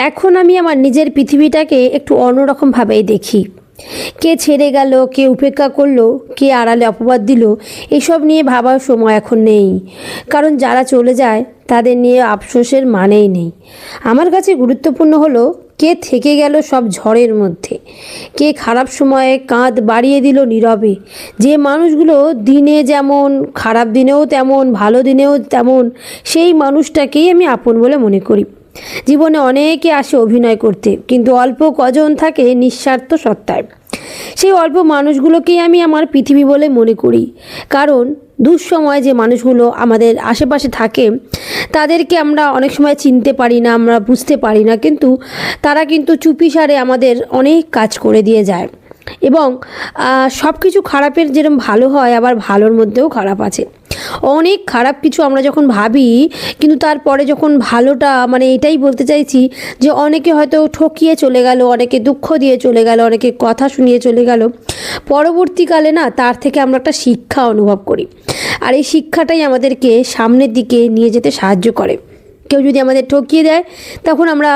এখন আমি আমার নিজের পৃথিবীটাকে একটু অন্যরকমভাবেই দেখি। কে ছেড়ে গেল, কে উপেক্ষা করলো, কে আড়ালে অপবাদ দিল, এসব নিয়ে ভাবার সময় এখন নেই। কারণ যারা চলে যায় তাদের নিয়ে আফসোসের মানেই নেই। আমার কাছে গুরুত্বপূর্ণ হলো কে থেকে গেল সব ঝড়ের মধ্যে, কে খারাপ সময়ে কাঁধ বাড়িয়ে দিল নীরবে। যে মানুষগুলো দিনে যেমন, খারাপ দিনেও তেমন, ভালো দিনেও তেমন, সেই মানুষটাকেই আমি আপন বলে মনে করি। জীবনে অনেকে আসে অভিনয় করতে, কিন্তু অল্প কজন থাকে নিঃস্বার্থ সত্তায়। সেই অল্প মানুষগুলোকেই আমি আমার পৃথিবী বলে মনে করি। কারণ দুঃসময়ে যে মানুষগুলো আমাদের আশেপাশে থাকে তাদেরকে আমরা অনেক সময় চিনতে পারি না, আমরা বুঝতে পারি না, কিন্তু তারা কিন্তু চুপিসারে আমাদের অনেক কাজ করে দিয়ে যায়। এবং সব কিছু খারাপের যেরকম ভালো হয়, আবার ভালোর মধ্যেও খারাপ আছে। অনেক খারাপ কিছু আমরা যখন ভাবি, কিন্তু তারপরে যখন ভালোটা, মানে এটাই বলতে চাইছি যে অনেকে হয়তো ঠকিয়ে চলে গেল, অনেকে দুঃখ দিয়ে চলে গেল, অনেকে কথা শুনিয়ে চলে গেল, পরবর্তীকালে না তার থেকে আমরা একটা শিক্ষা অনুভব করি। আর এই শিক্ষাটাই আমাদেরকে সামনের দিকে নিয়ে যেতে সাহায্য করে। কেউ যদি আমাদের ঠকিয়ে দেয়, তখন আমরা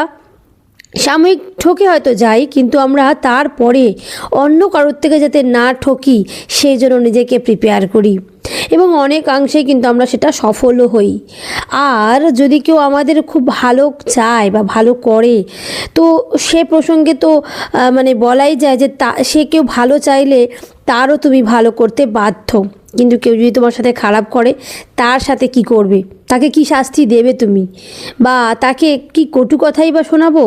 সাময়িক ঠকে হয়তো যাই, কিন্তু আমরা তারপরে অন্য কারোর থেকে যাতে না ঠকি সেই জন্য নিজেকে প্রিপেয়ার করি, এবং অনেকাংশেই কিন্তু আমরা সেটা সফলও হই। আর যদি কেউ আমাদের খুব ভালো চায় বা ভালো করে, তো সে প্রসঙ্গে তো মানে বলাই যায় যে সে কেউ ভালো চাইলে তারও তুমি ভালো করতে বাধ্য। কিন্তু কেউ যদি তোমার সাথে খারাপ করে, তার সাথে কি করবে? তাকে কি শাস্তি দেবে তুমি? বা তাকে কি কটু কথাই বা শোনাবো?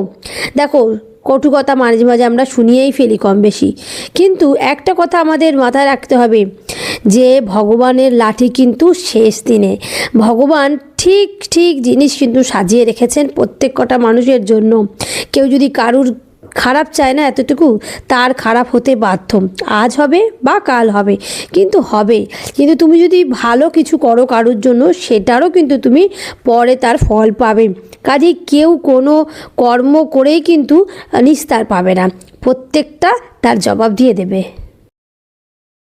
দেখো, কটু কথা মাঝে মাঝে আমরা শুনিয়েই ফেলি কম বেশি, কিন্তু একটা কথা আমাদের মাথায় রাখতে হবে যে ভগবানের লাঠি কিন্তু শেষ দিনে, ভগবান ঠিক ঠিক জিনিস কিন্তু সাজিয়ে রেখেছেন প্রত্যেক কটা মানুষের জন্য। কেউ যদি কারুর খারাপ চায় না, এতটুকু তার খারাপ হতে বাধ্য। আজ হবে বা কাল হবে, কিন্তু হবে। কিন্তু তুমি যদি ভালো কিছু করো কারুর জন্য, সেটারও কিন্তু তুমি পরে তার ফল পাবে। কাজেই কেউ কোনো কর্ম করেই কিন্তু নিস্তার পাবে না, প্রত্যেকটা তার জবাব দিয়ে দেবে।